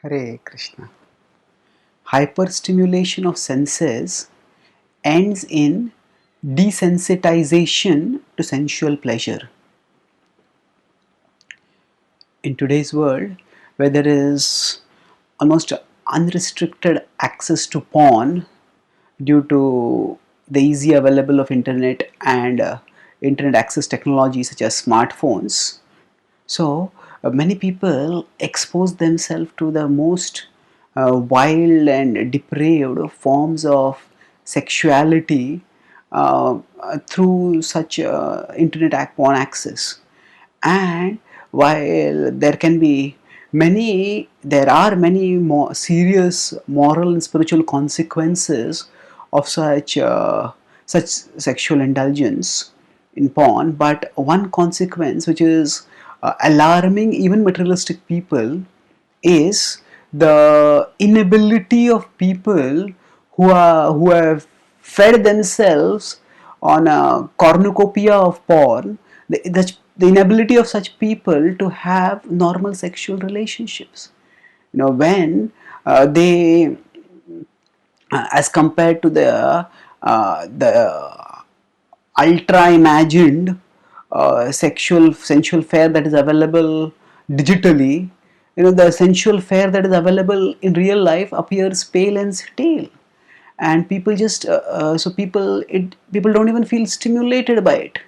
Hare Krishna. Hyperstimulation of senses ends in desensitization to sensual pleasure. In today's world, where there is almost unrestricted access to porn due to the easy available of internet and internet access technology such as smartphones, so many people expose themselves to the most wild and depraved forms of sexuality through such internet porn access. And while there are many more serious moral and spiritual consequences of such sexual indulgence in porn, but one consequence which is alarming even materialistic people is the inability of people who have fed themselves on a cornucopia of porn, the inability of such people to have normal sexual relationships. When they as compared to the ultra imagined sensual fare that is available digitally, the sensual fare that is available in real life appears pale and stale, and people just so people don't even feel stimulated by it.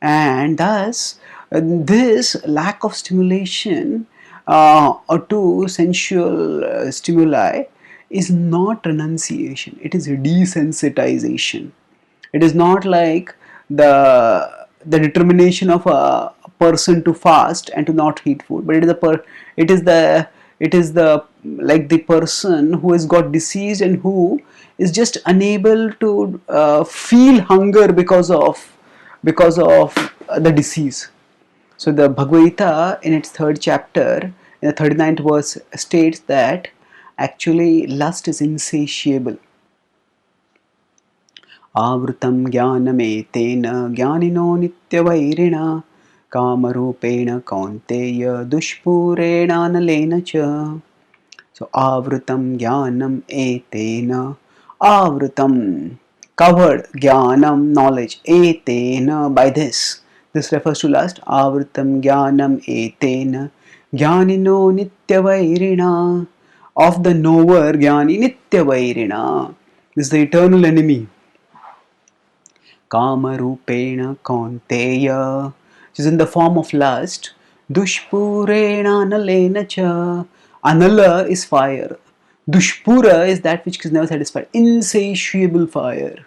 And thus this lack of stimulation to sensual stimuli is not renunciation, it is desensitization. It is not like the determination of a person to fast and to not eat food, but it is the like the person who has got diseased and who is just unable to feel hunger because of the disease. So the Bhagavad-gita in its third chapter, in the 39th verse, states that actually lust is insatiable. Avrutam jnanam jnanino nityavairina kamarupena kaunteya dushpurena analena cha. So avrutam jnanam etena, avrutam, covered, jnanam, knowledge, etena, by this. This refers to lust. Avrutam jnanam etena jnanino nityavairina, of the knower jnani nityavairina. This is the eternal enemy. Kamarupena kaunteya, which is in the form of lust. Dushpurena analena cha. Anala is fire. Dushpura is that which is never satisfied. Insatiable fire.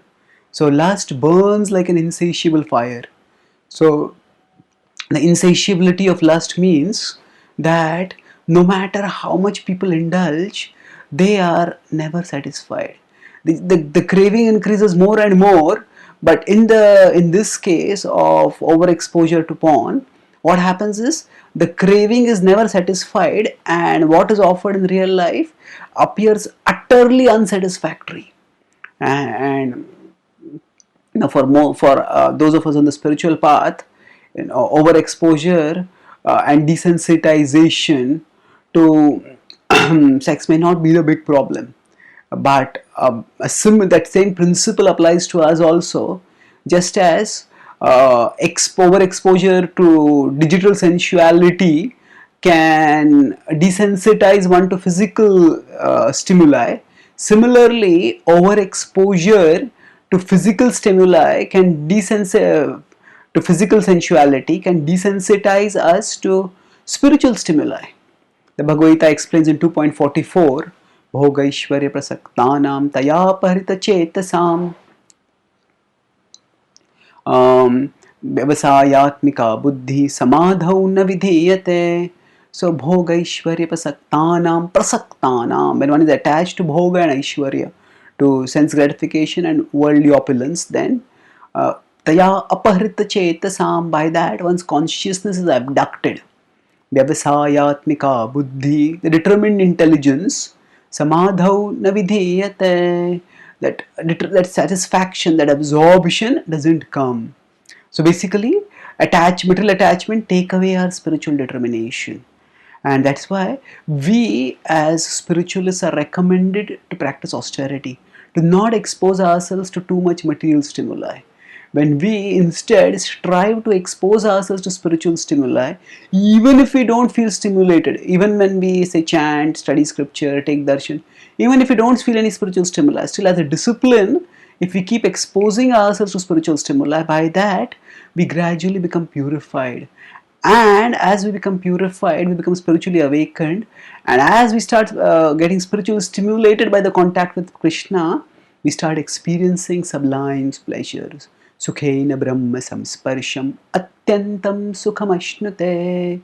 So lust burns like an insatiable fire. So the insatiability of lust means that no matter how much people indulge, they are never satisfied. The craving increases more and more, but in this case of overexposure to porn, what happens is the craving is never satisfied, and what is offered in real life appears utterly unsatisfactory. And for those of us on the spiritual path, overexposure and desensitization to sex may not be the big problem, but that same principle applies to us also. Just as overexposure to digital sensuality can desensitize one to physical stimuli, similarly overexposure to physical stimuli to physical sensuality can desensitize us to spiritual stimuli. The Bhagavad-gita explains in 2.44, Bhogaishvarya prasaktanam tayaparita chetasam vyavasayatmika buddhi samadhau na vidhiyate. So Bhogaishvarya prasaktanam, when one is attached to Bhoga and Aishvarya, to sense gratification and worldly opulence, then taya aparita chetasam, by that one's consciousness is abducted. Vyavasayatmika buddhi, the determined intelligence, samadhau na vidhiyate, that satisfaction, that absorption doesn't come. So basically, material attachment take away our spiritual determination. And that's why we as spiritualists are recommended to practice austerity, to not expose ourselves to too much material stimuli. When we instead strive to expose ourselves to spiritual stimuli, even if we don't feel stimulated, even when we say chant, study scripture, take darshan, even if we don't feel any spiritual stimuli, still as a discipline, if we keep exposing ourselves to spiritual stimuli, by that we gradually become purified. And as we become purified, we become spiritually awakened. And as we start getting spiritually stimulated by the contact with Krishna, we start experiencing sublime pleasures. Sukhena Brahma Samsparsham Atyantam Sukham Ashnute.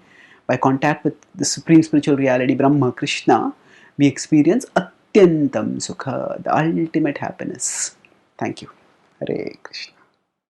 By contact with the supreme spiritual reality, Brahma, Krishna, we experience Atyantam Sukha, the ultimate happiness. Thank you. Hare Krishna.